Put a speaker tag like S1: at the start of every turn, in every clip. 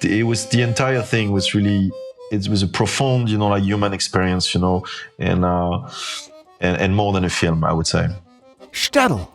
S1: it was the entire thing was really, it was a profound, like human experience, and more than a film, I would say.
S2: Shtetl.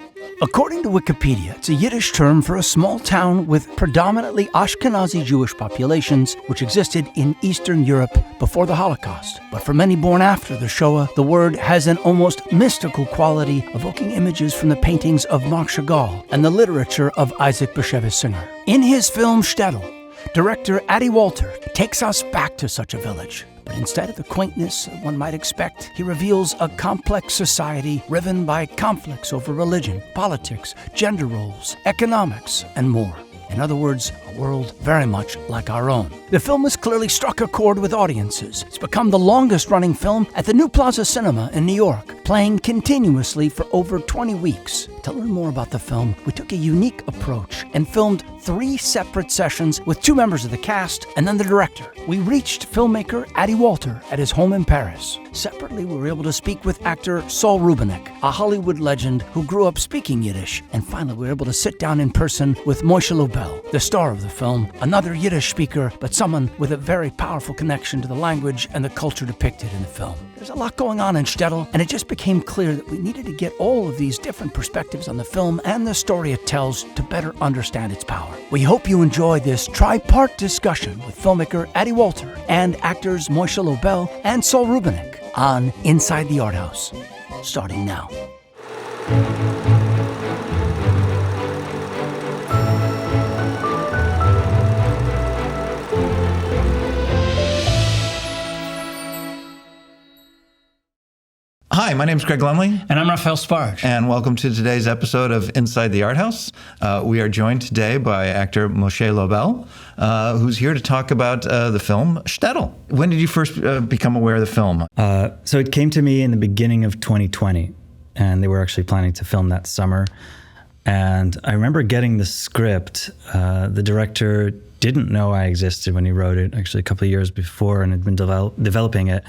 S2: According to Wikipedia, it's a Yiddish term for a small town with predominantly Ashkenazi Jewish populations which existed in Eastern Europe before the Holocaust. But for many born after the Shoah, the word has an almost mystical quality, evoking images from the paintings of Marc Chagall and the literature of Isaac Bashevis Singer. In his film Shtetl, director Addy Walter takes us back to such a village. But instead of the quaintness one might expect, he reveals a complex society riven by conflicts over religion, politics, gender roles, economics, and more. In other words, a world very much like our own. The film has clearly struck a chord with audiences. It's become the longest-running film at the New Plaza Cinema in New York, playing continuously for over 20 weeks. To learn more about the film, we took a unique approach and filmed 3 separate sessions with 2 members of the cast and then the director. We reached filmmaker Ady Walter at his home in Paris. Separately, we were able to speak with actor Saul Rubinek, a Hollywood legend who grew up speaking Yiddish. And finally, we were able to sit down in person with Moshe Lobel, the star of the film, another Yiddish speaker, but someone with a very powerful connection to the language and the culture depicted in the film. There's a lot going on in Shtetl, and it just became clear that we needed to get all of these different perspectives on the film and the story it tells to better understand its power. We hope you enjoy this tri-part discussion with filmmaker Ady Walter and actors Moshe Lobel and Saul Rubinek on Inside the Arthouse, starting now.
S3: Hi, my name is Greg Lumley.
S4: And I'm Raphael Sparge.
S3: And welcome to today's episode of Inside the Arthouse. We are joined today by actor Moshe Lobel, who's here to talk about the film Shtetl. When did you first become aware of the film?
S5: So it came to me in the beginning of 2020, and they were actually planning to film that summer. And I remember getting the script. The director didn't know I existed when he wrote it, actually a couple of years before, and had been developing it.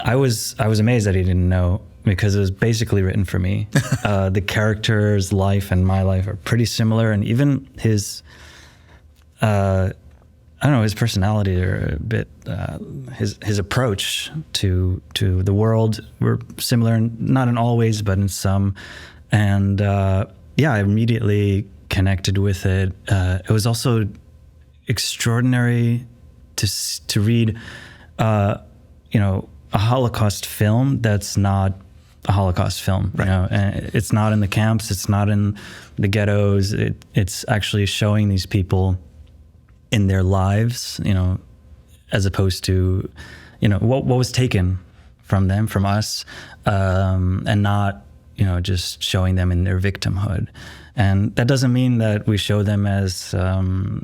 S5: I was amazed that he didn't know, because it was basically written for me. The character's life and my life are pretty similar, and even his, his personality or a bit, his approach to the world were similar, not in all ways, but in some. And I immediately connected with it. It was also extraordinary to read. A Holocaust film that's not a Holocaust film. Right. And it's not in the camps, it's not in the ghettos. It's actually showing these people in their lives, as opposed to, what was taken from them, from us, and not, just showing them in their victimhood. And that doesn't mean that we show them as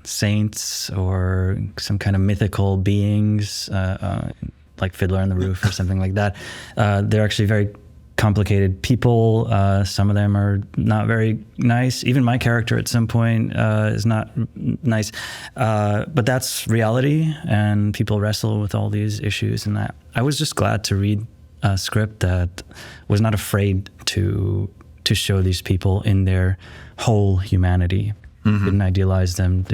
S5: saints or some kind of mythical beings, like Fiddler on the Roof or something like that. They're actually very complicated people. Some of them are not very nice. Even my character at some point is not nice. But that's reality, and people wrestle with all these issues. And I was just glad to read a script that was not afraid to show these people in their whole humanity. Mm-hmm. Didn't idealize them,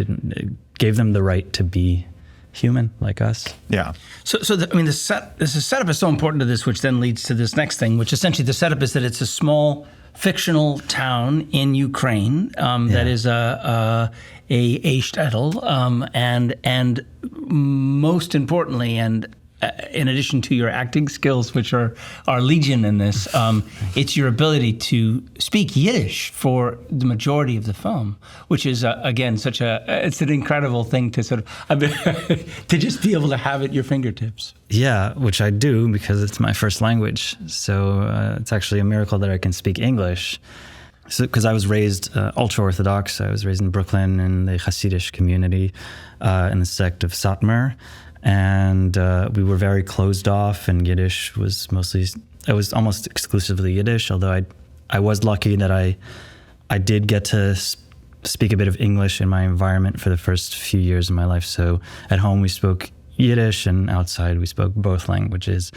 S5: gave them the right to be human like us.
S3: Yeah.
S4: The setup is so important to this, which then leads to this next thing, which essentially the setup is that it's a small fictional town in Ukraine that is a Shtetl, and most importantly, and in addition to your acting skills, which are legion in this, it's your ability to speak Yiddish for the majority of the film, which is again it's an incredible thing to to just be able to have at your fingertips.
S5: Yeah, which I do because it's my first language. So it's actually a miracle that I can speak English. So, because I was raised ultra-Orthodox. I was raised in Brooklyn in the Hasidic community in the sect of Satmar. And we were very closed off, and Yiddish was almost exclusively Yiddish, although I was lucky that I did get to speak a bit of English in my environment for the first few years of my life. So at home we spoke Yiddish, and outside we spoke both languages.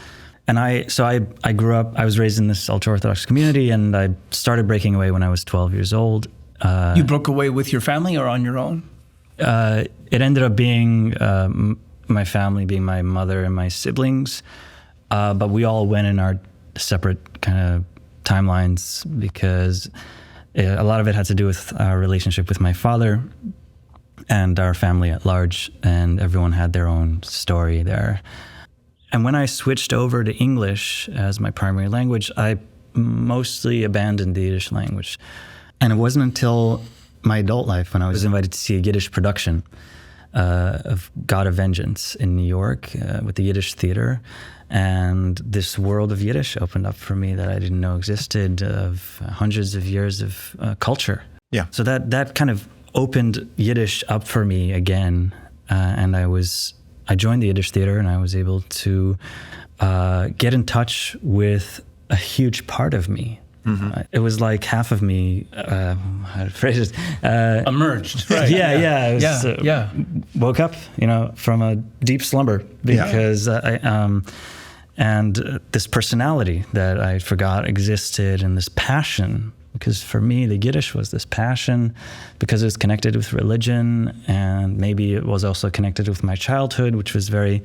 S5: And I grew up, I was raised in this ultra-Orthodox community, and I started breaking away when I was 12 years old.
S4: You broke away with your family or on your own?
S5: It ended up being my family, being my mother and my siblings, but we all went in our separate kind of timelines because a lot of it had to do with our relationship with my father and our family at large, and everyone had their own story there. And when I switched over to English as my primary language, I mostly abandoned the Yiddish language. And it wasn't until my adult life when I was invited to see a Yiddish production of God of Vengeance in New York with the Yiddish theater. And this world of Yiddish opened up for me that I didn't know existed, of hundreds of years of culture.
S3: Yeah.
S5: So that kind of opened Yiddish up for me again. And I joined the Yiddish theater, and I was able to get in touch with a huge part of me. Mm-hmm. It was like half of me, how to phrase it?
S4: Emerged, right?
S5: Yeah. It was, woke up, from a deep slumber because and this personality that I forgot existed, and this passion. Because for me, the Yiddish was this passion because it was connected with religion, and maybe it was also connected with my childhood, which was very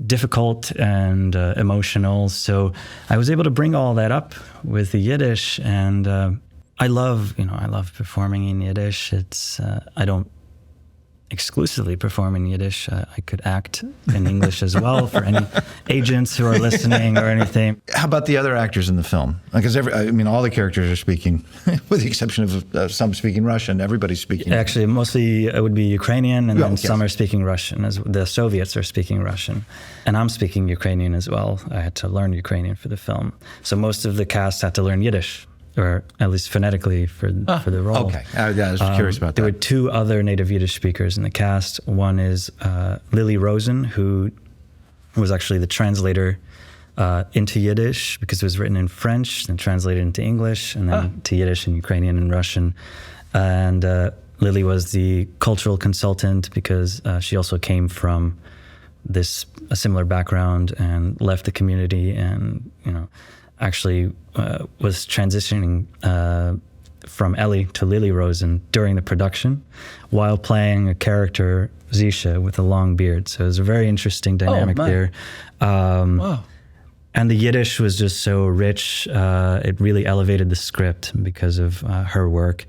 S5: difficult and emotional. So I was able to bring all that up with the Yiddish, and I love performing in Yiddish. It's I don't exclusively perform in Yiddish. I could act in English as well for any agents who are listening or anything.
S3: How about the other actors in the film? Because all the characters are speaking, with the exception of some speaking Russian. Everybody's speaking.
S5: Actually, mostly it would be Ukrainian, and then some are speaking Russian. As the Soviets are speaking Russian, and I'm speaking Ukrainian as well. I had to learn Ukrainian for the film, so most of the cast had to learn Yiddish, or at least phonetically for the role.
S3: Okay, I was curious about that.
S5: There were two other native Yiddish speakers in the cast. One is Lily Rosen, who was actually the translator into Yiddish, because it was written in French, then translated into English, and then to Yiddish and Ukrainian and Russian. And Lily was the cultural consultant because she also came from a similar background and left the community, and actually was transitioning from Ellie to Lily Rosen during the production while playing a character, Zisha, with a long beard. So it was a very interesting dynamic there.
S4: Wow.
S5: And the Yiddish was just so rich. It really elevated the script because of her work.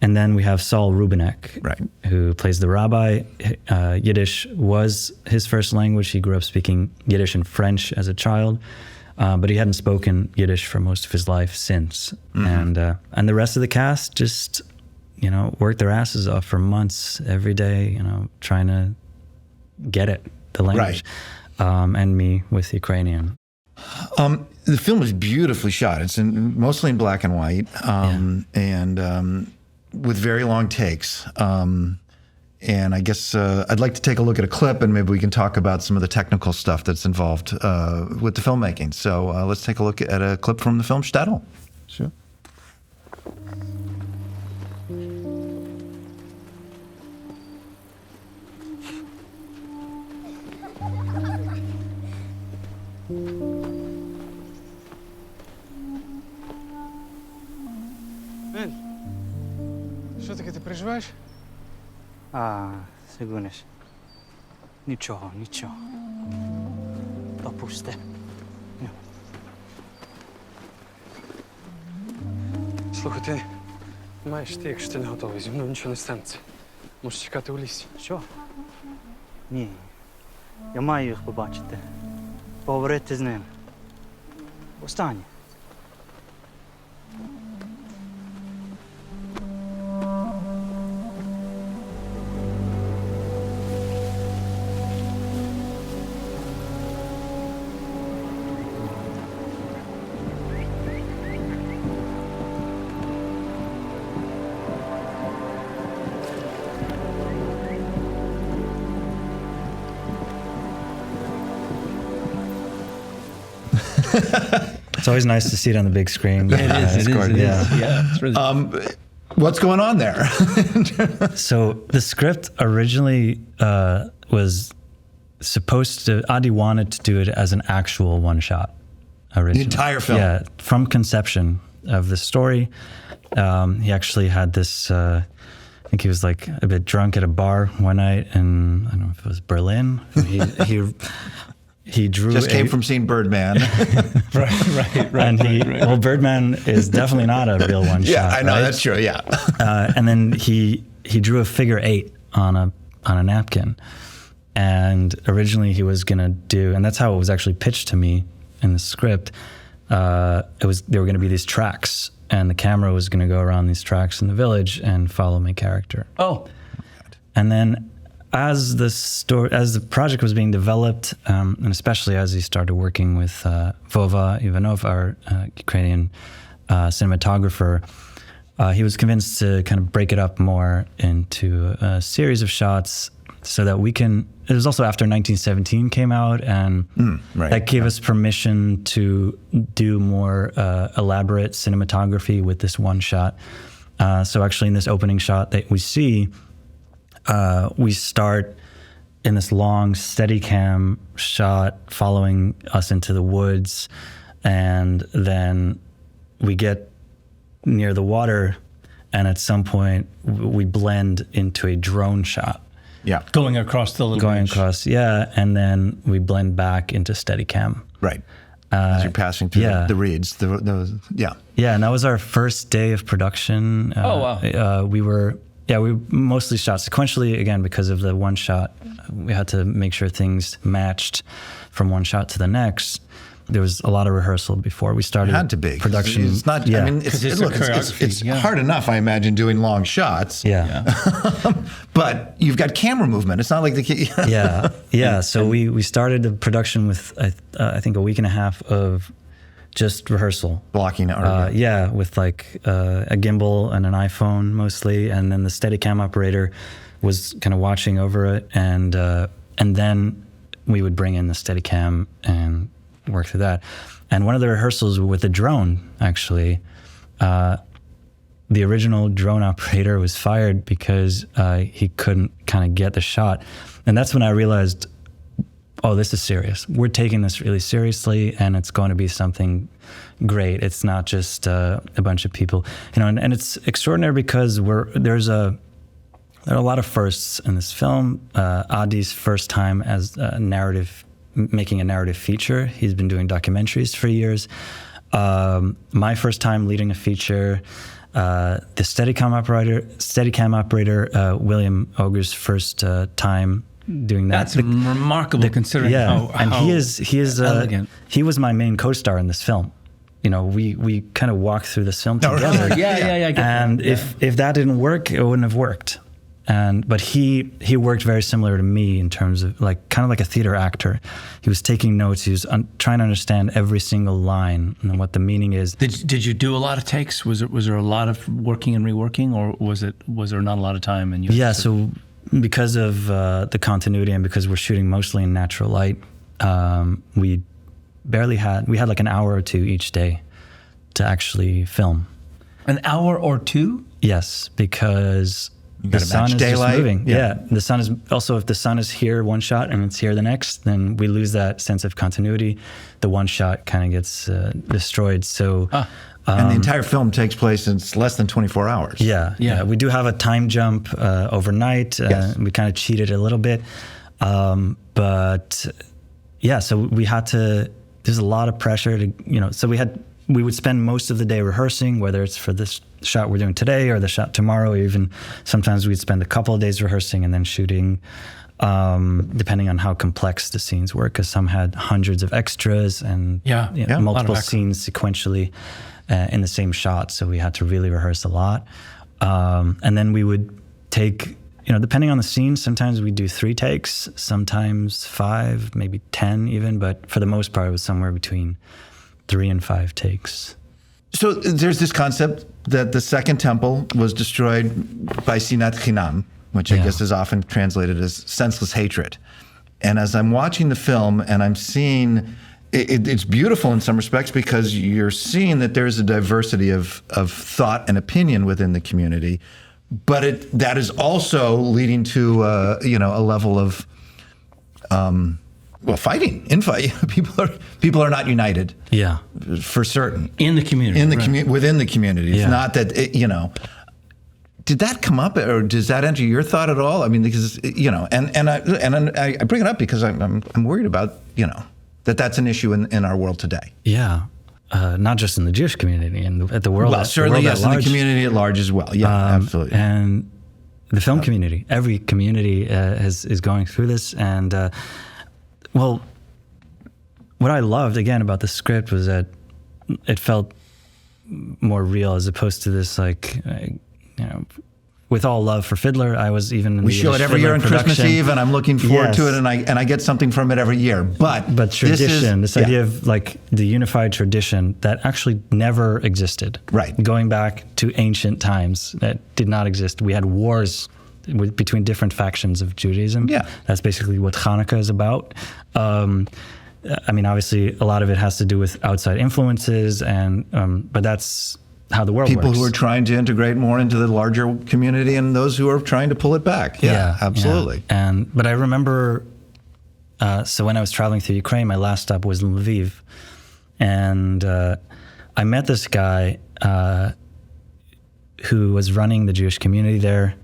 S5: And then we have Saul Rubinek,
S3: right,
S5: who plays the rabbi. Yiddish was his first language. He grew up speaking Yiddish and French as a child. But he hadn't spoken Yiddish for most of his life since. Mm-hmm. And the rest of the cast just, worked their asses off for months every day, trying to get it, the language. Right. And me with Ukrainian.
S3: The film is beautifully shot. It's mostly in black and white, and with very long takes. And I guess I'd like to take a look at a clip, and maybe we can talk about some of the technical stuff that's involved with the filmmaking. So let's take a look at a clip from the film Shtetl.
S5: Sure.
S6: Що таке, ти переживаєш?
S7: Сигунеш. Нічого. Опусти.
S6: Слухай, ти маєш ти, якщо ти не готовий, зі мною нічого не станеться. Можеш чекати у лісі.
S7: Що? Ні. Я маю їх побачити. Поговорити з ним. Останнє.
S5: It's always nice to see it on the big screen.
S4: Yeah, it is. It's really
S3: What's going on there?
S5: So the script originally was supposed to, Addy wanted to do it as an actual one shot. Originally.
S3: The entire film?
S5: Yeah, from conception of the story. He actually had this think he was like a bit drunk at a bar one night, and I don't know if it was Berlin. He drew.
S3: Just came from seeing Birdman.
S4: Right.
S5: Well, Birdman is definitely not a real one shot.
S3: Yeah, I know,
S5: right?
S3: that's true. Yeah.
S5: And then he drew a figure 8 on a napkin, and originally he was gonna do, and that's how it was actually pitched to me in the script. There were gonna be these tracks, and the camera was gonna go around these tracks in the village and follow my character.
S4: Oh.
S5: And then as the project was being developed, and especially as he started working with Vova Ivanov, our Ukrainian cinematographer, he was convinced to kind of break it up more into a series of shots so that we can. It was also after 1917 came out, and that gave us permission to do more elaborate cinematography with this one shot. So actually in this opening shot that we see, we start in this long Steadicam shot following us into the woods, and then we get near the water, and at some point we blend into a drone shot.
S3: Yeah.
S4: Going across the little
S5: Going
S4: beach.
S5: across, yeah, and then we blend back into Steadicam.
S3: Right. As you're passing through the reeds. Yeah,
S5: and that was our first day of production.
S4: Oh, wow.
S5: We mostly shot sequentially, again, because of the one shot. We had to make sure things matched from one shot to the next. There was a lot of rehearsal before we started.
S3: It had to be.
S5: Production.
S3: It's not, I mean, it's hard enough, I imagine, doing long shots.
S5: Yeah.
S3: But you've got camera movement. It's not like the...
S5: Yeah. So we started the production with, I think, a week and a half of just rehearsal.
S3: Blocking.
S5: With like a gimbal and an iPhone mostly, and then the Steadicam operator was kind of watching over it, and then we would bring in the Steadicam and work through that. And one of the rehearsals with the drone, actually, the original drone operator was fired because he couldn't kind of get the shot, and that's when I realized, oh, this is serious. We're taking this really seriously, and it's going to be something great. It's not just a bunch of people, and it's extraordinary because there are a lot of firsts in this film. Addy's first time as making a narrative feature. He's been doing documentaries for years. My first time leading a feature. The Steadicam operator, William Ogre's first time doing that.
S4: That's remarkable considering how
S5: he is
S4: elegant.
S5: He was my main co-star in this film. We kind of walked through this film together. And if that didn't work, it wouldn't have worked. But he worked very similar to me in terms of kind of like a theater actor. He was taking notes. He was trying to understand every single line and what the meaning is.
S4: Did you do a lot of takes? Was there a lot of working and reworking, or was there not a lot of time? And
S5: so because of the continuity and because we're shooting mostly in natural light, we had like an hour or two each day to actually film.
S4: An hour or two?
S5: Yes, because the sun is
S3: daylight.
S5: just moving. Yeah, the sun is also, if the sun is here one shot and it's here the next, then we lose that sense of continuity. The one shot kind of gets destroyed. So,
S3: and the entire film takes place in less than 24 hours.
S5: Yeah. We do have a time jump overnight. We kind of cheated a little bit, but yeah. So we had to. There's a lot of pressure to So we would spend most of the day rehearsing, whether it's for this shot we're doing today or the shot tomorrow, or even sometimes we'd spend a couple of days rehearsing and then shooting, depending on how complex the scenes were, because some had hundreds of extras and multiple scenes sequentially in the same shot, so we had to really rehearse a lot. And then we would take, depending on the scene, sometimes we'd do 3 takes, sometimes 5, maybe 10 even, but for the most part it was somewhere between 3 and 5 takes.
S3: So there's this concept that the second temple was destroyed by sinat chinam, which I guess is often translated as senseless hatred. And as I'm watching the film and I'm seeing, it's beautiful in some respects because you're seeing that there's a diversity of thought and opinion within the community, but that is also leading to a level of fighting, infight. People are not united.
S5: Yeah,
S3: for certain.
S4: In the community.
S3: Within the community. It's not that Did that come up, or does that enter your thought at all? I mean, because I bring it up because I'm worried about that's an issue in our world today.
S5: Yeah. Not just in the Jewish community and at the world.
S3: Well, certainly, yes, in the community at large as well. Yeah, absolutely.
S5: And the film community, every community is going through this. And well, what I loved again about the script was that it felt more real as opposed to this with all love for Fiddler. I was even in
S3: we show it every year on Christmas Eve, and I'm looking forward to it, and I get something from it every year. But
S5: tradition, this idea of like the unified tradition that actually never existed.
S3: Right,
S5: going back to ancient times that did not exist. We had wars between different factions of Judaism.
S3: Yeah,
S5: that's basically what Hanukkah is about. I mean, obviously, a lot of it has to do with outside influences, but that's how the world works.
S3: People who are trying to integrate more into the larger community and those who are trying to pull it back. Yeah, absolutely.
S5: Yeah. But I remember, so when I was traveling through Ukraine, my last stop was in Lviv. And I met this guy who was running the Jewish community there.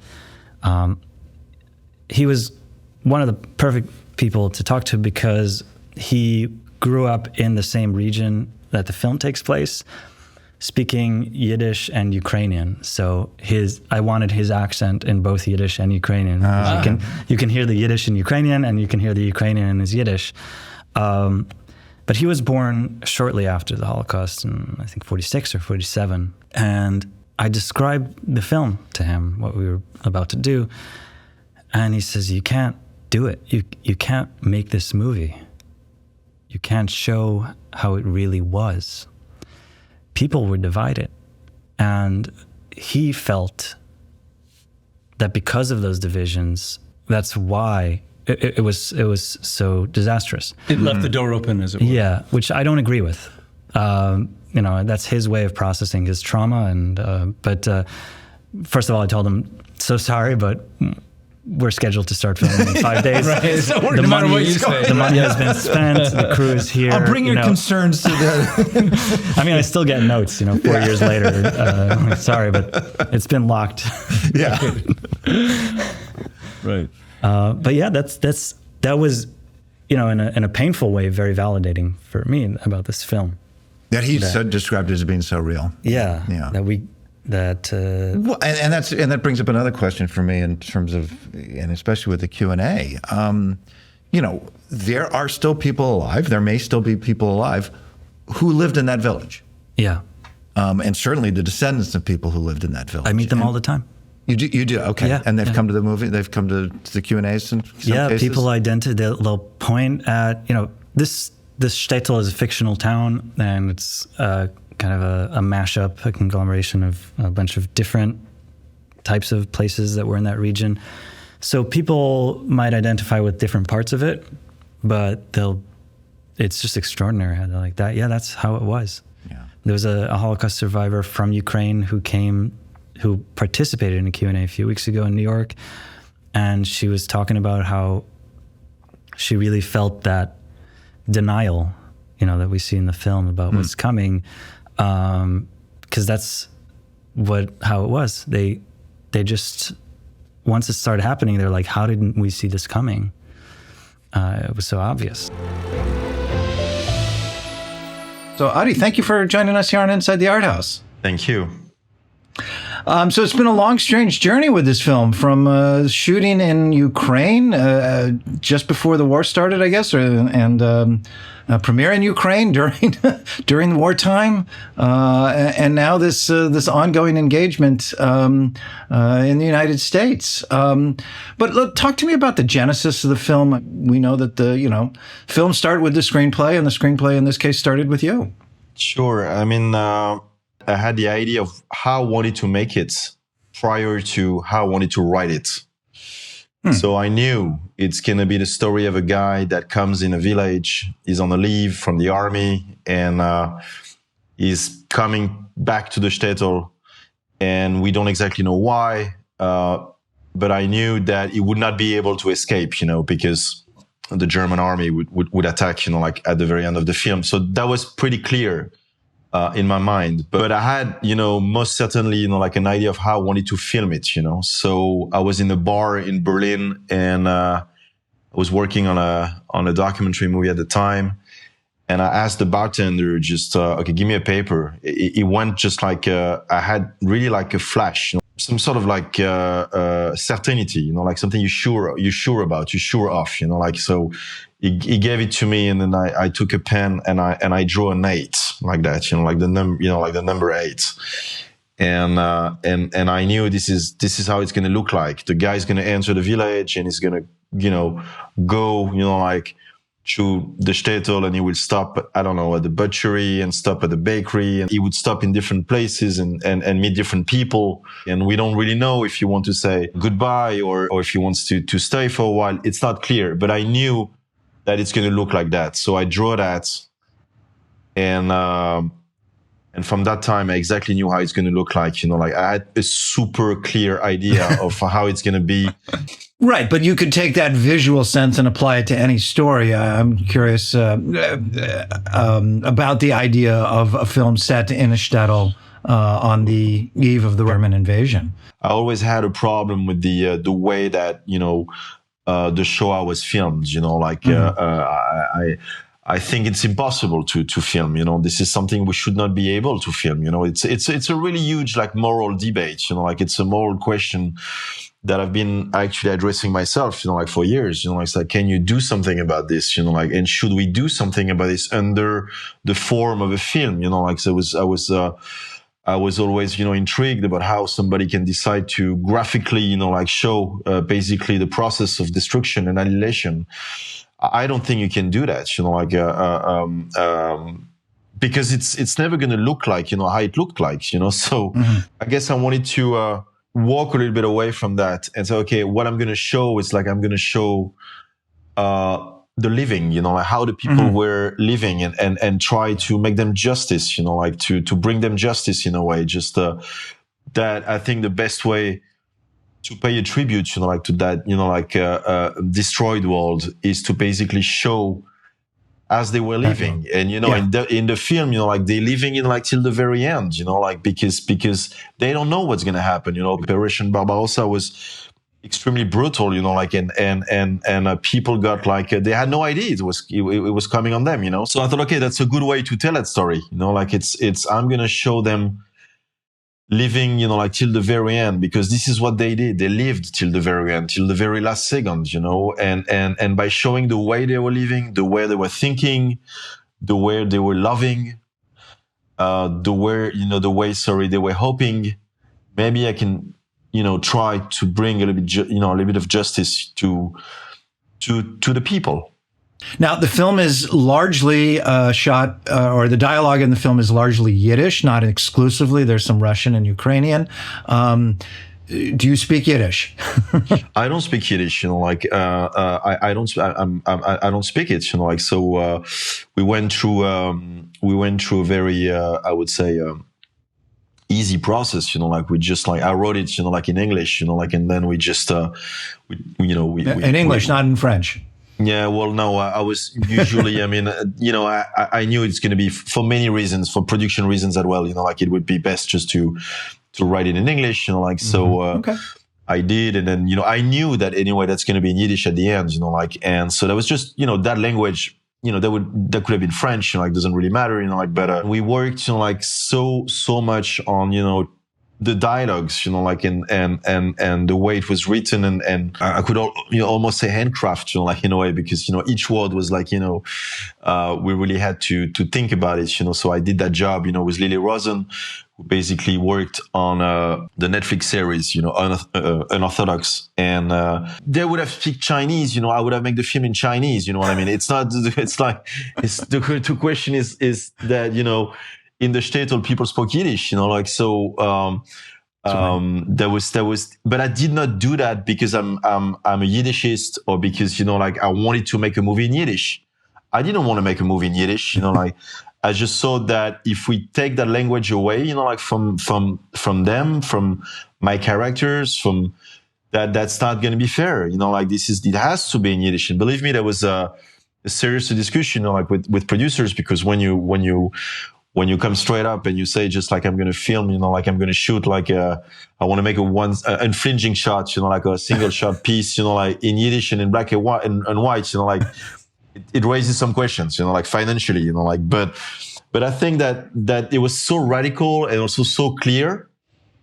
S5: He was one of the perfect people to talk to because he grew up in the same region that the film takes place, speaking Yiddish and Ukrainian. So I wanted his accent in both Yiddish and Ukrainian. You can hear the Yiddish in Ukrainian, and you can hear the Ukrainian in his Yiddish. But he was born shortly after the Holocaust, in I think 46 or 47. And I described the film to him, what we were about to do. And he says, you can't do it. You can't make this movie. You can't show how it really was. People were divided, and he felt that because of those divisions, that's why it was so disastrous.
S4: It left the door open, as it were.
S5: Yeah, which I don't agree with. That's his way of processing his trauma. But first of all, I told him, so sorry, but we're scheduled to start filming in 5 days.
S4: Right. So no matter what you say.
S5: The money has been spent. The crew is here.
S3: I'll bring your concerns to the...
S5: I mean, I still get notes, 4 years later. Sorry, but it's been locked.
S3: Yeah.
S1: Right.
S5: But yeah, that was, in a painful way, very validating for me about this film.
S3: That he described as being so real.
S5: Yeah.
S3: Well, and that brings up another question for me in terms of, and especially with the Q&A. There are still people alive. There may still be people alive who lived in that village.
S5: Yeah.
S3: And certainly the descendants of people who lived in that village.
S5: I meet them all the time.
S3: You do? Okay.
S5: Yeah,
S3: and they've come to the movie. They've come to the Q&As in some cases?
S5: People identify. They'll point at, this Shtetl is a fictional town, and it's kind of a mashup, a conglomeration of a bunch of different types of places that were in that region. So people might identify with different parts of it, but it's just extraordinary how they're like that. Yeah, that's how it was.
S3: Yeah.
S5: There was a Holocaust survivor from Ukraine who participated in a Q&A a few weeks ago in New York, and she was talking about how she really felt that denial, that we see in the film about what's coming, because that's how it was. They just, once it started happening, they're like, how didn't we see this coming? It was so obvious.
S3: So, Addy, thank you for joining us here on Inside the Art House.
S1: Thank you.
S3: So it's been a long, strange journey with this film, from shooting in Ukraine just before the war started, I guess, and premiere in Ukraine during wartime, and now this ongoing engagement in the United States. But look, talk to me about the genesis of the film. We know that the film started with the screenplay, and the screenplay in this case started with you.
S1: Sure. I mean, I had the idea of how I wanted to make it prior to how I wanted to write it. So I knew it's going to be the story of a guy that comes in a village, is on a leave from the army, and is coming back to the Shtetl, and we don't exactly know why, but I knew that he would not be able to escape, because the German army would attack, at the very end of the film. So that was pretty clear. in my mind. But I had, most certainly, like an idea of how I wanted to film it, So I was in a bar in Berlin, and I was working on a documentary movie at the time. And I asked the bartender, just, okay, give me a paper. It went just like, I had really like a flash, some sort of like certainty, like something you're sure about, you're sure of, like, so he gave it to me, and then I took a pen and I drew an 8 like that, like the number 8. And I knew this is how it's going to look like. The guy's going to enter the village, and he's going to, go, like, to the Shtetl, and he will stop, I don't know, at the butchery and stop at the bakery, and he would stop in different places and meet different people. And we don't really know if he wants to say goodbye or if he wants to stay for a while. It's not clear, but I knew that it's going to look like that. So I drew that, and from that time, I exactly knew how it's going to look like. Like I had a super clear idea of how it's going to be.
S2: Right, but you could take that visual sense and apply it to any story. I'm curious about the idea of a film set in a shtetl on the eve of the German invasion.
S1: I always had a problem with the way that the Shoah was filmed. I think it's impossible to film. This is something we should not be able to film. It's a really huge like moral debate. It's a moral question that I've been actually addressing myself, like for years, it's like, can you do something about this, and should we do something about this under the form of a film, so I was always, intrigued about how somebody can decide to graphically, show, basically the process of destruction and annihilation. I don't think you can do that, because it's never going to look like, how it looked like, so I guess I wanted to, walk a little bit away from that and say, okay, what I'm going to show is like, I'm going to show the living, like how the people were living and try to make them justice, like to bring them justice in a way, just that I think the best way to pay a tribute, like to that, destroyed world is to basically show as they were living. And, in the film, like they're living in like till the very end, like because they don't know what's going to happen. Operation Barbarossa was extremely brutal, like, and people got like, they had no idea it was coming on them, So I thought, okay, that's a good way to tell that story, like I'm going to show them living, like till the very end, because this is what they did. They lived till the very end, till the very last second, and by showing the way they were living, the way they were thinking, the way they were loving, the way they were hoping, maybe I can, try to bring a little bit of justice to the people.
S2: Now, the film is largely shot, or the dialogue in the film is largely Yiddish, not exclusively. There's some Russian and Ukrainian. Do you speak Yiddish?
S1: I don't speak Yiddish, I don't speak it, so we went through a very, I would say, easy process, I wrote it, in English, and then we just,
S2: in English, not in French.
S1: Yeah, well, no, I was usually, I mean, I knew it's going to be for many reasons, for production reasons as well, it would be best just to write it in English, so,
S2: okay.
S1: I did. And then, I knew that anyway, that's going to be in Yiddish at the end, and so that was just, that language, that could have been French, doesn't really matter, but, we worked, so much on, the dialogues, and the way it was written, and I could almost say handcraft, in a way, because each word was like, we really had to think about it, So I did that job, with Lily Rosen, who basically worked on the Netflix series, Unorthodox, and they would have speak Chinese, I would have made the film in Chinese, what I mean? It's not, it's like, the question is that, in the Shtetl, people spoke Yiddish, there was, but I did not do that because I'm a Yiddishist, or because, I wanted to make a movie in Yiddish. I didn't want to make a movie in Yiddish, I just saw that if we take that language away, from them, from my characters, from that's not going to be fair, it has to be in Yiddish. And believe me, there was a serious discussion, with producers, because when you when you come straight up and you say just like I'm going to film, like I'm going to shoot like I want to make a infringing shot, like a single shot piece, like in Yiddish and in black and white, like it raises some questions, like financially, like but I think that it was so radical and also so clear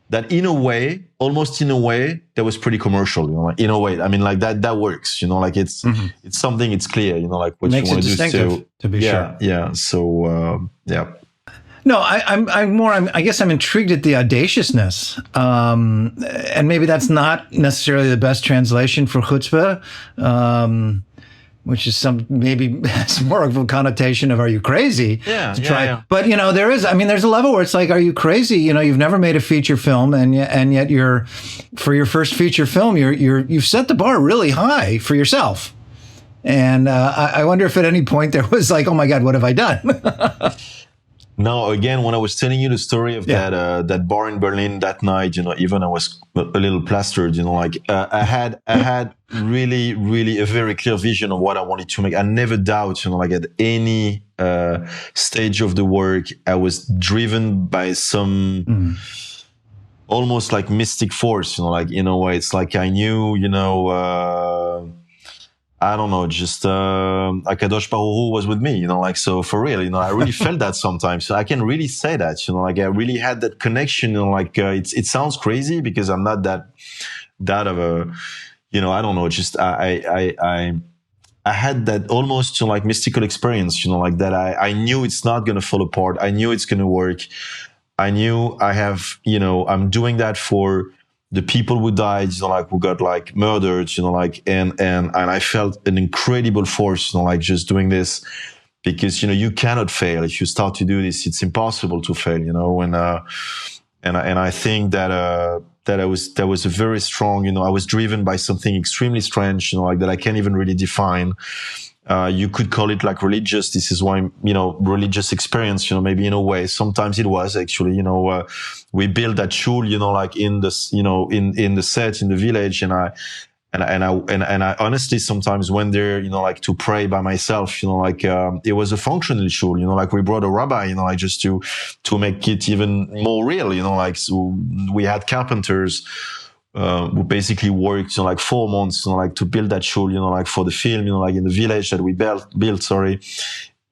S1: that in a way, almost in a way, that was pretty commercial, like in a way. I mean, like that works, like it's something, it's clear, like what
S3: Makes
S1: you want to
S3: do. To be sure.
S1: Yeah. So, yeah.
S3: No, I guess I'm intrigued at the audaciousness. And maybe that's not necessarily the best translation for chutzpah, which is maybe has more of a connotation of "Are you crazy?"
S1: Yeah,
S3: to try.
S1: yeah.
S3: But there's a level where it's like, "Are you crazy?" You've never made a feature film, and yet you're for your first feature film, you've set the bar really high for yourself. And I wonder if at any point there was like, "Oh my God, what have I done?"
S1: No, again, when I was telling you the story of that bar in Berlin that night, even I was a little plastered, like I had really, really a very clear vision of what I wanted to make. I never doubt, like at any stage of the work, I was driven by some almost like mystic force, like in a way. It's like I knew, I don't know, just Akadosh Baruch Hu was with me, like, so for real, I really felt that sometimes. So I can really say that, like I really had that connection, like it sounds crazy because I'm not that of a, I don't know, just I had that almost like mystical experience, like that I knew it's not going to fall apart. I knew it's going to work. I knew I have, I'm doing that for the people who died, like who got like murdered, like, and I felt an incredible force, like just doing this because, you cannot fail. If you start to do this, it's impossible to fail, and I think that was a very strong, I was driven by something extremely strange, like that I can't even really define. You could call it like religious. This is why, religious experience, maybe in a way. Sometimes it was actually, we built that shul, like in this, in the set, in the village. And I honestly sometimes went there, like to pray by myself, like, it was a functional shul, like we brought a rabbi, like just to make it even more real, like, so we had carpenters, who basically worked, like 4 months, like to build that shul, like for the film, like in the village that we built.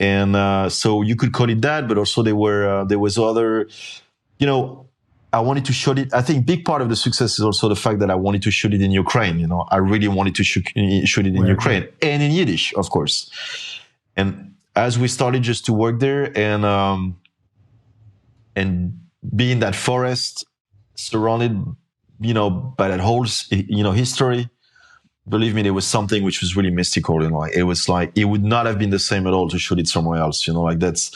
S1: And, so you could call it that, but also there was other, I wanted to shoot it. I think big part of the success is also the fact that I wanted to shoot it in Ukraine. I really wanted to shoot it in Ukraine and in Yiddish, of course. And as we started just to work there and be in that forest surrounded, by that whole, history, believe me, there was something which was really mystical. Like it was like, it would not have been the same at all to shoot it somewhere else. Like that's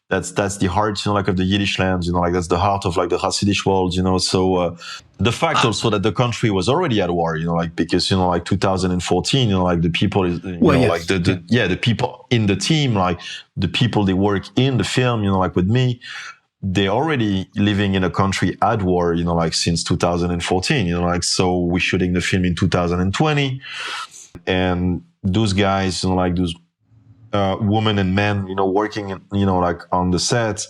S1: the heart, like of the Yiddish land, like that's the heart of like the Hasidic world, So the fact also that the country was already at war, like because like 2014, like the people, like the people in the team, like the people they work in the film, like with me, they're already living in a country at war, like since 2014, like, so we're shooting the film in 2020 and those guys, like those women and men, working, like on the set,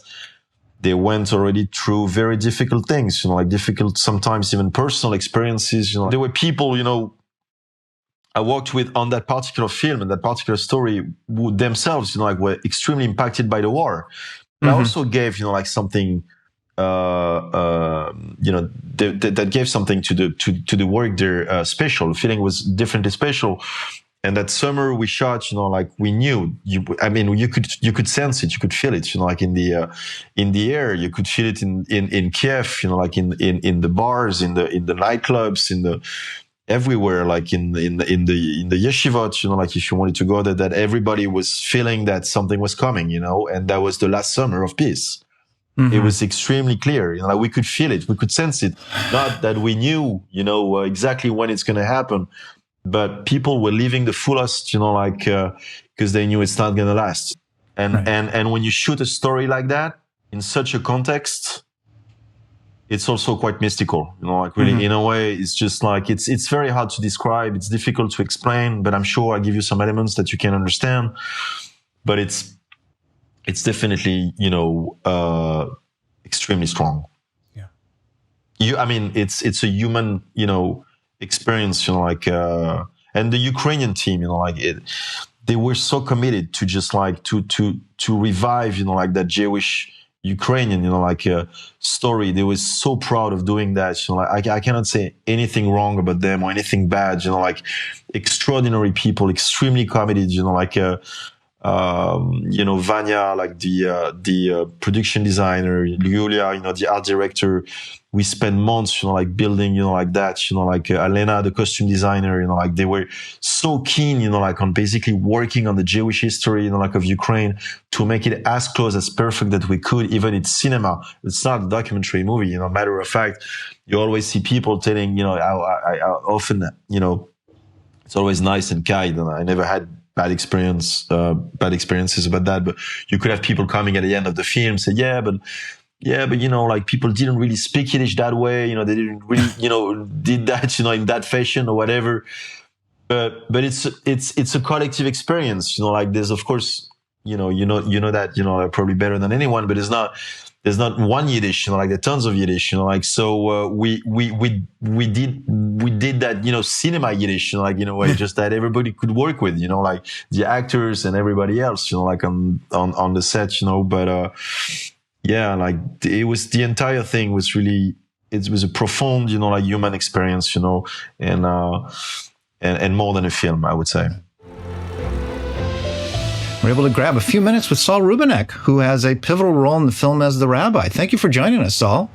S1: they went already through very difficult things, like difficult, sometimes even personal experiences. There were people, I worked with on that particular film and that particular story who themselves, like were extremely impacted by the war. But I also gave, like something, that gave something to the work there, special. The feeling was differently special. And that summer we shot, like we knew, you could sense it, you could feel it, like in the air, you could feel it in Kiev, like in the bars, in the nightclubs, everywhere, like in the yeshivot, like if you wanted to go there, that everybody was feeling that something was coming, and that was the last summer of peace. It was extremely clear, like we could feel it, we could sense it. Not that we knew, exactly when it's going to happen, but people were living the fullest, like, because they knew it's not going to last. And when you shoot a story like that in such a context, it's also quite mystical, like really in a way, it's just like, it's very hard to describe. It's difficult to explain, but I'm sure I give you some elements that you can understand. But it's definitely, extremely strong. I mean, it's a human, experience, and the Ukrainian team, they were so committed to just to revive, that Jewish Ukrainian, story. They were so proud of doing that. I cannot say anything wrong about them or anything bad. Extraordinary people, extremely committed. Vanya, the production designer, Yulia, the art director. We spent months, building, that, Alena, the costume designer, they were so keen, on basically working on the Jewish history, of Ukraine to make it as close as perfect that we could, even it's cinema. It's not a documentary movie, matter of fact, you always see people telling, I often, it's always nice and kind, and I never had bad experiences about that, but you could have people coming at the end of the film say, but people didn't really speak Yiddish that way. They didn't really, did that, in that fashion or whatever. But it's a collective experience. There's, of course, you know that, probably better than anyone, but there's not one Yiddish, there are tons of Yiddish, so, we did that, cinema Yiddish, in a way, just that everybody could work with, the actors and everybody else, on the set, but, it was, the entire thing was really, it was a profound, human experience, and more than a film, I would say.
S3: We're able to grab a few minutes with Saul Rubinek, who has a pivotal role in the film as the rabbi. Thank you for joining us, Saul.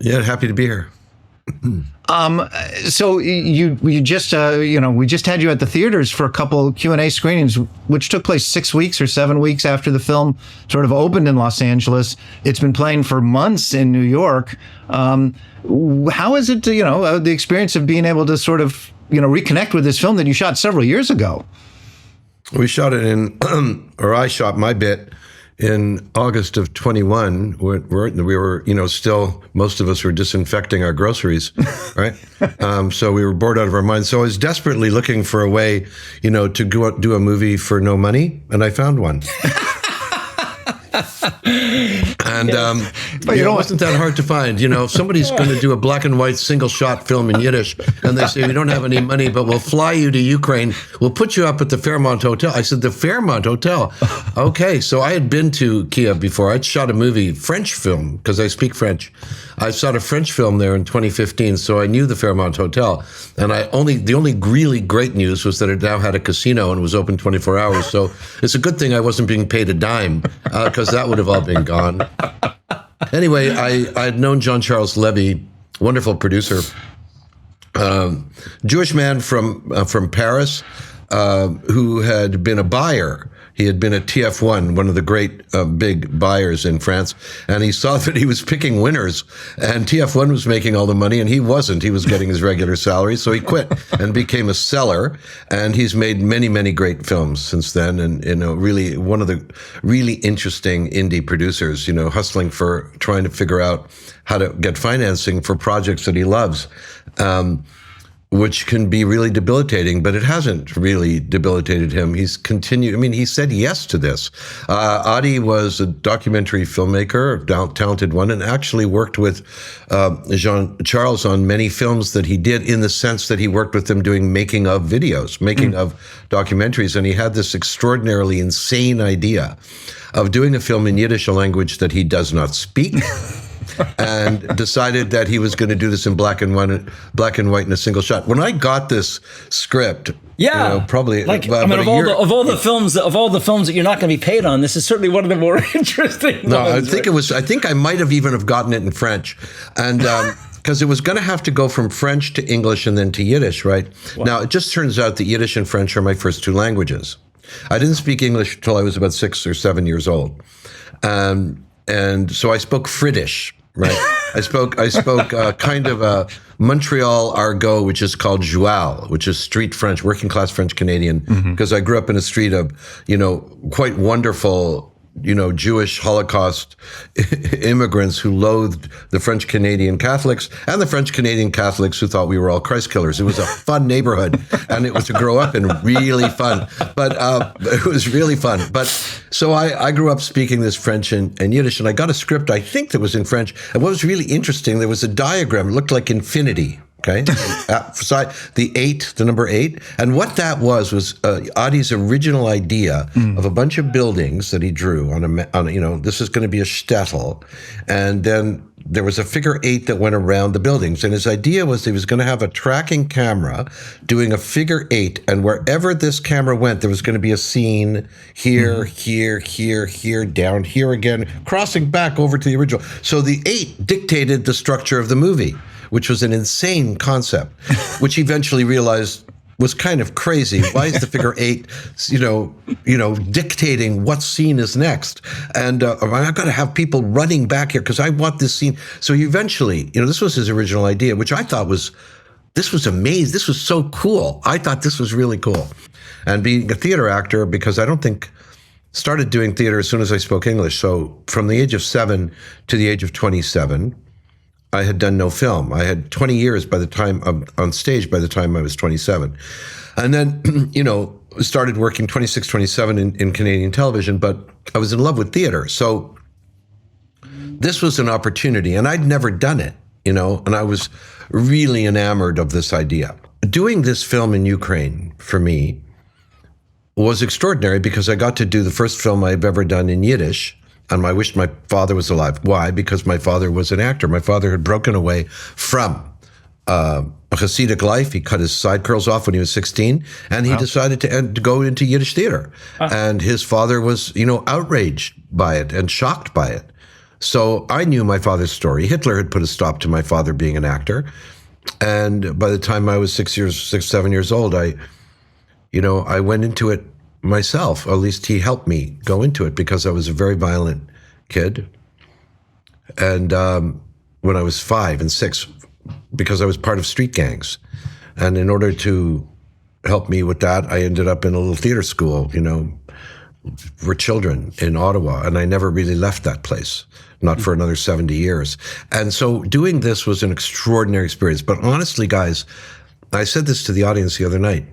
S8: Yeah, happy to be here.
S3: So we just had you at the theaters for a couple Q&A screenings, which took place 6 weeks or 7 weeks after the film sort of opened in Los Angeles. It's been playing for months in New York. How is it, the experience of being able to sort of, reconnect with this film that you shot several years ago?
S8: We shot it I shot my bit in August of 21. We were, still, most of us were disinfecting our groceries, right? So we were bored out of our minds. So I was desperately looking for a way, to go out, do a movie for no money, and I found one. And it wasn't that hard to find. If somebody's going to do a black and white single shot film in Yiddish, and they say, we don't have any money, but we'll fly you to Ukraine. We'll put you up at the Fairmont Hotel. I said, the Fairmont Hotel? Okay. So I had been to Kiev before. I'd shot a movie, French film, because I speak French. I shot a French film there in 2015, so I knew the Fairmont Hotel. And the only really great news was that it now had a casino and was open 24 hours. So it's a good thing I wasn't being paid a dime, because that would have all been gone. Anyway, I'd known Jean Charles Levy, wonderful producer, Jewish man from Paris, who had been a buyer. He had been at TF1, one of the great big buyers in France, and he saw that he was picking winners, and TF1 was making all the money, and he wasn't. He was getting his regular salary, so he quit and became a seller, and he's made many, many great films since then, and really one of the really interesting indie producers, hustling for trying to figure out how to get financing for projects that he loves. Which can be really debilitating, but it hasn't really debilitated him. He's continued. I mean, he said yes to this. Addy was a documentary filmmaker, a talented one, and actually worked with Jean Charles on many films that he did, in the sense that he worked with them doing making of videos, making of documentaries. And he had this extraordinarily insane idea of doing a film in Yiddish, a language that he does not speak. And decided that he was going to do this in black and white in a single shot. When I got this script, probably
S4: of all the films that you're not going to be paid on, this is certainly one of the more interesting.
S8: No, ones, I think I might have even have gotten it in French, and because it was going to have to go from French to English and then to Yiddish, right? Wow. Now it just turns out that Yiddish and French are my first two languages. I didn't speak English until I was about 6 or 7 years old, and so I spoke Friddish. Right. I spoke kind of a Montreal argot, which is called joual, which is street French, working class French Canadian, because I grew up in a street of, quite wonderful Jewish Holocaust immigrants who loathed the French Canadian Catholics and the French Canadian Catholics who thought we were all Christ killers. It was a fun neighborhood, and it was to grow up in, really fun. But it was really fun. But so I grew up speaking this French and Yiddish, and I got a script, I think, that was in French. And what was really interesting, there was a diagram. It looked like infinity. Okay, the number 8, and what that was Addy's original idea of a bunch of buildings that he drew on this is going to be a Shtetl, and then there was a figure 8 that went around the buildings, and his idea was he was going to have a tracking camera doing a figure 8, and wherever this camera went, there was going to be a scene here, here, down here again, crossing back over to the original. So the 8 dictated the structure of the movie, which was an insane concept, which he eventually realized was kind of crazy. Why is the figure 8, dictating what scene is next? And I've got to have people running back here because I want this scene. So he eventually, this was his original idea, which I thought this was amazing. This was so cool. I thought this was really cool. And being a theater actor, because I don't think, started doing theater as soon as I spoke English. So from the age of 7 to the age of 27, I had done no film. I had 20 years by the time on stage by the time I was 27. And then, started working 26, 27 in Canadian television, but I was in love with theater. So this was an opportunity, and I'd never done it, and I was really enamored of this idea. Doing this film in Ukraine, for me, was extraordinary because I got to do the first film I've ever done in Yiddish. And I wished my father was alive. Why? Because my father was an actor. My father had broken away from a Hasidic life. He cut his side curls off when he was 16, and he decided to go into Yiddish theater. And his father was, outraged by it and shocked by it. So I knew my father's story. Hitler had put a stop to my father being an actor. And by the time I was 7 years old, I went into it myself. Or at least he helped me go into it because I was a very violent kid. And when I was 5 and 6, because I was part of street gangs. And in order to help me with that, I ended up in a little theater school, for children in Ottawa. And I never really left that place, not for another 70 years. And so doing this was an extraordinary experience. But honestly, guys, I said this to the audience the other night.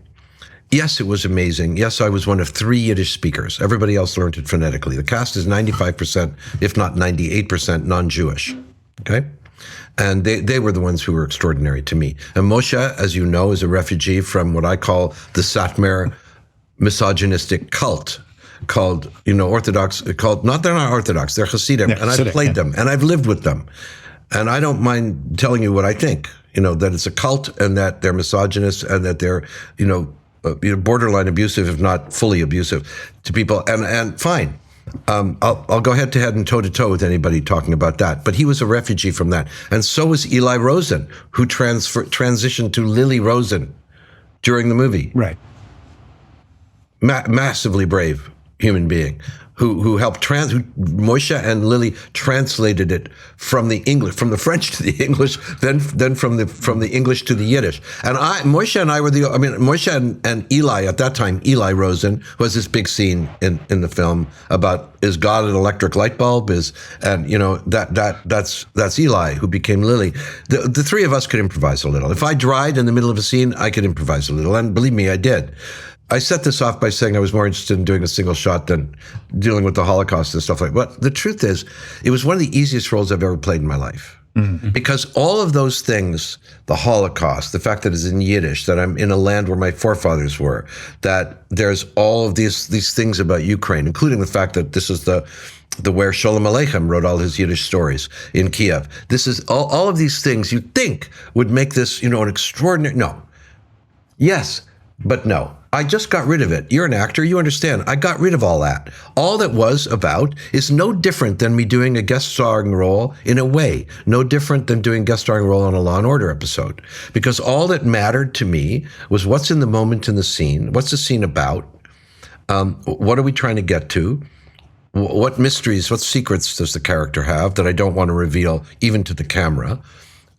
S8: Yes, it was amazing. Yes, I was one of 3 Yiddish speakers. Everybody else learned it phonetically. The cast is 95%, if not 98%, non-Jewish. Okay? And they were the ones who were extraordinary to me. And Moshe, as you know, is a refugee from what I call the Satmar misogynistic cult called, Orthodox, they're not Orthodox, they're Hasidim. Yeah, and I've played them, and I've lived with them. And I don't mind telling you what I think, that it's a cult and that they're misogynist and that they're, borderline abusive, if not fully abusive to people. And fine. I'll go head to head and toe to toe with anybody talking about that. But he was a refugee from that. And so was Eli Rosen, who transitioned to Lily Rosen during the movie.
S2: Right.
S8: Massively brave human being who helped Moshe and Lily translated it from the French to the English, then from the English to the Yiddish. And Moshe and Eli at that time, Eli Rosen was this big scene in the film about, is God an electric light bulb? That's Eli who became Lily. The 3 of us could improvise a little. If I dried in the middle of a scene, I could improvise a little, and believe me, I did. I set this off by saying I was more interested in doing a single shot than dealing with the Holocaust and stuff like that. But the truth is, it was one of the easiest roles I've ever played in my life. Mm-hmm. Because all of those things, the Holocaust, the fact that it's in Yiddish, that I'm in a land where my forefathers were, that there's all of these things about Ukraine, including the fact that this is the where Sholem Aleichem wrote all his Yiddish stories in Kiev. This is all of these things you'd think would make this, an extraordinary, no. Yes, but no. I just got rid of it. You're an actor, you understand. I got rid of all that. All that was about is no different than me doing a guest starring role in a way. No different than doing guest starring role on a Law & Order episode. Because all that mattered to me was what's in the moment in the scene. What's the scene about? What are we trying to get to? What mysteries, what secrets does the character have that I don't want to reveal even to the camera?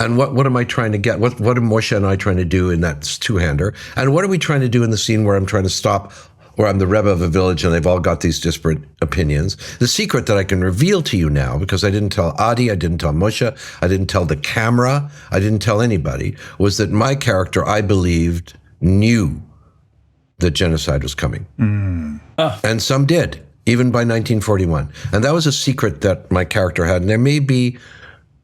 S8: And what am I trying to get? What are Moshe and I trying to do in that two-hander? And what are we trying to do in the scene where I'm trying to stop or I'm the Rebbe of a village and they've all got these disparate opinions. The secret that I can reveal to you now, because I didn't tell Adi, I didn't tell Moshe, I didn't tell the camera, I didn't tell anybody, was that my character, I believed, knew that genocide was coming. And some did, even by 1941. And that was a secret that my character had. And there may be,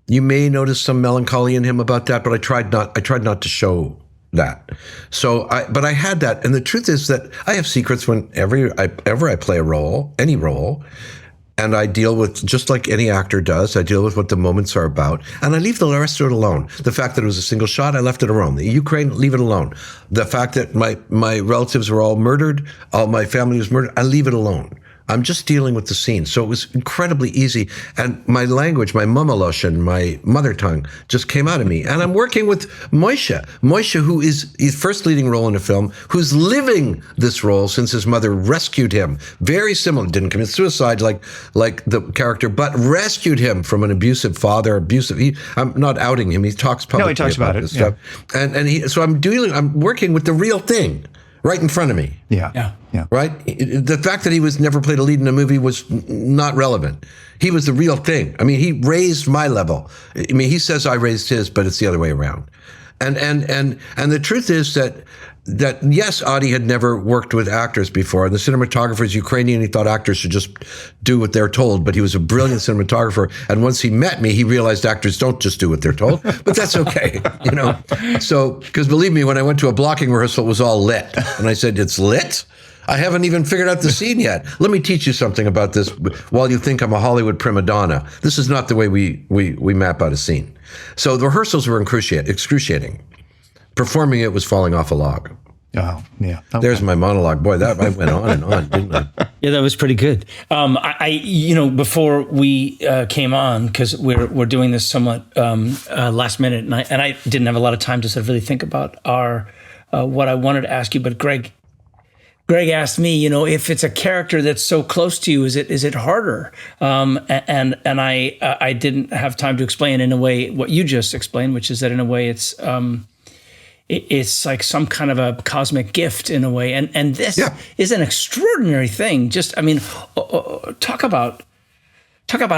S8: you may notice some melancholy in him about that, but I tried not to show that. So but I had that. And the truth is that I have secrets whenever I play a role, any role, and I deal with, just like any actor does, I deal with what the moments are about, and I leave the rest of it alone. The fact that it was a single shot, I left it alone. The Ukraine, leave it alone. The fact that my relatives were all murdered, all my family was murdered, I leave it alone. I'm just dealing with the scene. So it was incredibly easy. And my language, my mamaloshen, my mother tongue, just came out of me. And I'm working with Moshe. Moshe, who is his first leading role in a film, who's living this role since his mother rescued him. Very similar. Didn't commit suicide like the character, but rescued him from an abusive father. I'm not outing him. He talks publicly.
S3: No, he talks about it.
S8: This stuff. So I'm working with the real thing right in front of me.
S3: Yeah.
S8: Right? The fact that he never played a lead in a movie was not relevant. He was the real thing. I mean, he raised my level. I mean, he says I raised his, but it's the other way around. And the truth is that yes, Ady had never worked with actors before. The cinematographer is Ukrainian. He thought actors should just do what they're told, but he was a brilliant cinematographer. And once he met me, he realized actors don't just do what they're told, but that's okay, you know? So, because believe me, when I went to a blocking rehearsal, it was all lit. And I said, it's lit? I haven't even figured out the scene yet. Let me teach you something about this while you think I'm a Hollywood prima donna. This is not the way we map out a scene. So the rehearsals were excruciating. Performing it was falling off a log.
S3: Oh, yeah. Okay.
S8: There's my monologue. Boy, I went on and on, didn't I?
S4: Yeah, that was pretty good. Before we came on, because we're doing this somewhat last minute, and I didn't have a lot of time to sort of really think about what I wanted to ask you. But Greg asked me, if it's a character that's so close to you, is it harder? And I didn't have time to explain in a way what you just explained, which is that in a way it's like some kind of a cosmic gift in a way. And this is an extraordinary thing. Just, talk about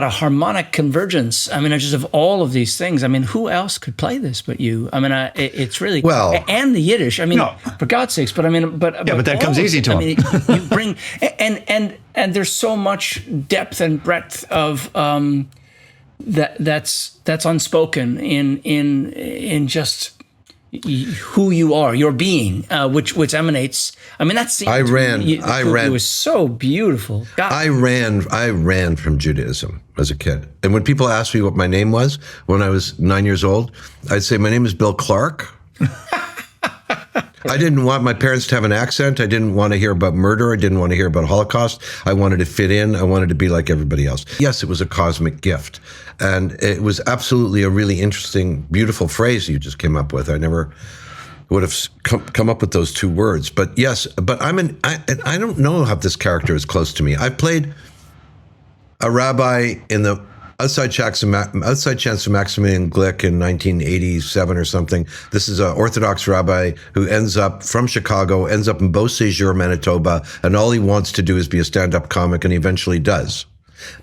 S4: a harmonic convergence. Just of all of these things. Who else could play this but you? It's really, and the Yiddish. For God's sakes, but
S3: that comes easy to him.
S4: You bring, and there's so much depth and breadth of, that's unspoken in just who you are, your being, which emanates. That scene. It was so beautiful. God.
S8: I ran from Judaism as a kid, and when people asked me what my name was when I was 9 years old, I'd say my name is Bill Clark. I didn't want my parents to have an accent. I didn't want to hear about murder. I didn't want to hear about Holocaust. I wanted to fit in. I wanted to be like everybody else. Yes, it was a cosmic gift. And it was absolutely a really interesting, beautiful phrase you just came up with. I never would have come up with those two words. But yes, but I don't know how this character is close to me. I played a rabbi in the Outside Chance of Maximilian Glick in 1987 or something. This is an Orthodox rabbi who ends up from Chicago, ends up in Beausejour, Manitoba, and all he wants to do is be a stand-up comic, and he eventually does.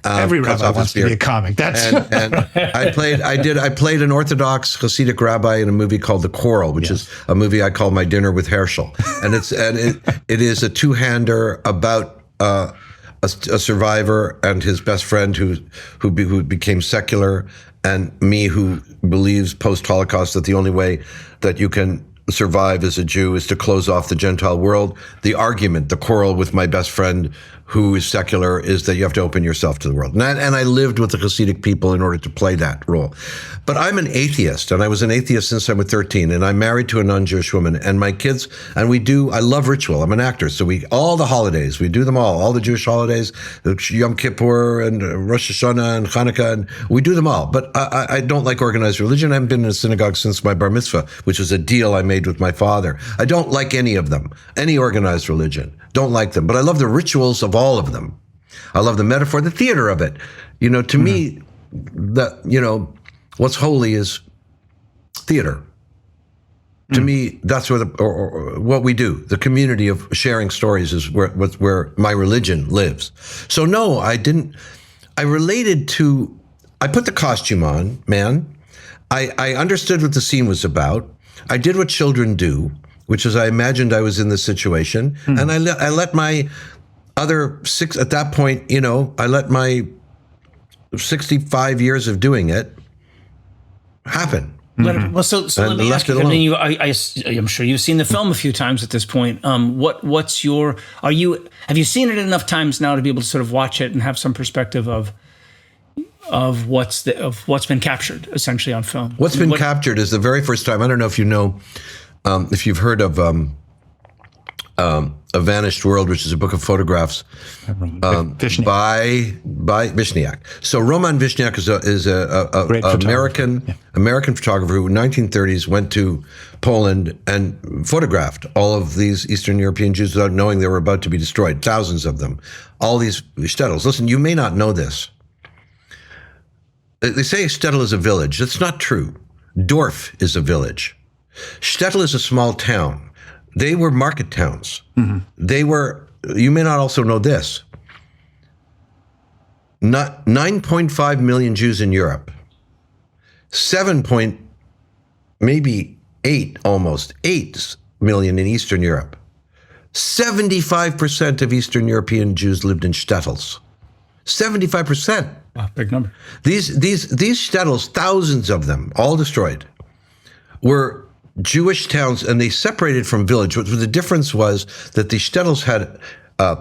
S3: Every rabbi wants to be a comic. That's
S8: and I played an Orthodox Hasidic rabbi in a movie called The Quarrel, which is a movie I call My Dinner with Herschel, and it is a two-hander about a survivor and his best friend who became secular, and me who believes post-Holocaust that the only way that you can survive as a Jew is to close off the Gentile world. The argument, the quarrel with my best friend who is secular, is that you have to open yourself to the world. And I lived with the Hasidic people in order to play that role. But I'm an atheist, and I was an atheist since I was 13, and I'm married to a non-Jewish woman, and my kids, and I love ritual. I'm an actor, so all the holidays, we do them all the Jewish holidays, Yom Kippur and Rosh Hashanah and Hanukkah, and we do them all. But I don't like organized religion. I haven't been in a synagogue since my bar mitzvah, which was a deal I made with my father. I don't like any of them, any organized religion. Don't like them, but I love the rituals of all of them. I love the metaphor, the theater of it. To me, what's holy is theater. To me, that's what we do. The community of sharing stories is where my religion lives. So no, I didn't. I related to. I put the costume on, man. I understood what the scene was about. I did what children do, which is I imagined I was in this situation, and I let my other at that point, I let my 65 years of doing it happen.
S4: Well, so let me ask you. I mean, I'm sure you've seen the film a few times at this point. Have you seen it enough times now to be able to sort of watch it and have some perspective of what's been captured essentially on film?
S8: What's been captured is the very first time. I don't know if you know, if you've heard of A Vanished World, which is a book of photographs by Vishniak. So Roman Vishniak is a American photographer who in the 1930s went to Poland and photographed all of these Eastern European Jews without knowing they were about to be destroyed, thousands of them, all these shtetls. Listen, you may not know this. They say shtetl is a village. That's not true. Dorf is a village. Shtetl is a small town. They were market towns. They were, you may not also know this, 9.5 million Jews in Europe, 8 million in Eastern Europe. 75% of Eastern European Jews lived in shtetls. 75%.
S4: Wow, big number.
S8: These shtetls, thousands of them, all destroyed, were Jewish towns, and they separated from village. What the difference was that the shtetls had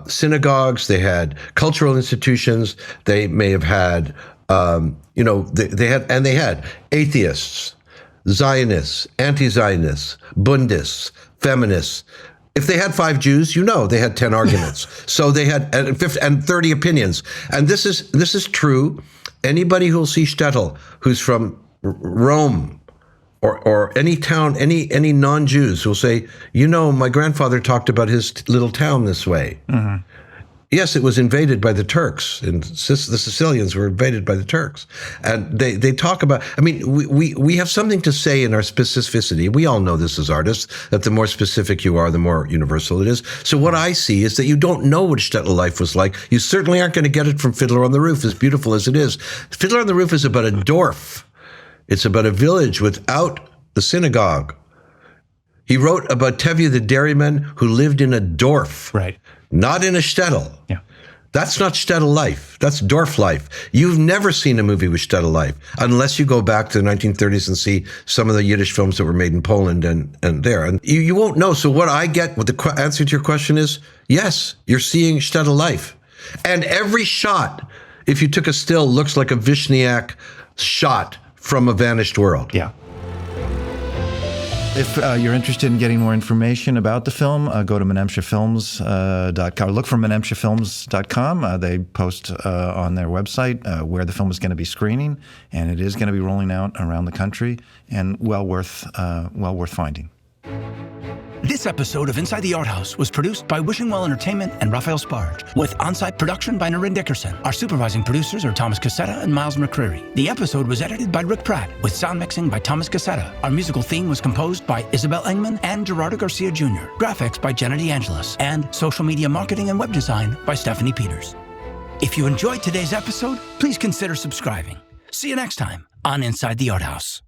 S8: synagogues, they had cultural institutions, they may have had, they had atheists, Zionists, anti-Zionists, Bundists, feminists. If they had 5 Jews, they had 10 arguments. So they had and 30 opinions. And this is true. Anybody who'll see shtetl who's from Rome, or any town, any non-Jews will say, my grandfather talked about his little town this way. Yes, it was invaded by the Turks, and the Sicilians were invaded by the Turks. And they talk about, we have something to say in our specificity. We all know this as artists, that the more specific you are, the more universal it is. So what I see is that you don't know what shtetl life was like. You certainly aren't going to get it from Fiddler on the Roof, as beautiful as it is. Fiddler on the Roof is about a dorf. It's about a village without the synagogue. He wrote about Tevye the dairyman who lived in a dorf,
S4: right?
S8: Not in a shtetl.
S4: Yeah.
S8: That's not shtetl life. That's dorf life. You've never seen a movie with shtetl life unless you go back to the 1930s and see some of the Yiddish films that were made in Poland and there. And you won't know. So what I get, what the answer to your question is, yes, you're seeing shtetl life. And every shot, if you took a still, looks like a Vishniak shot from A Vanished World.
S4: Yeah.
S3: If you're interested in getting more information about the film, go to menemshafilms.com. Look for menemshafilms.com. They post on their website where the film is going to be screening, and it is going to be rolling out around the country, and well worth finding.
S2: This episode of Inside the Art House was produced by Wishing Well Entertainment and Raphael Sparge, with on-site production by Noreen Dickerson. Our supervising producers are Thomas Cassetta and Miles McCreary. The episode was edited by Rick Pratt, with sound mixing by Thomas Cassetta. Our musical theme was composed by Isabel Engman and Gerardo Garcia Jr., graphics by Jenna DeAngelis, and social media marketing and web design by Stephanie Peters. If you enjoyed today's episode, please consider subscribing. See you next time on Inside the Art House.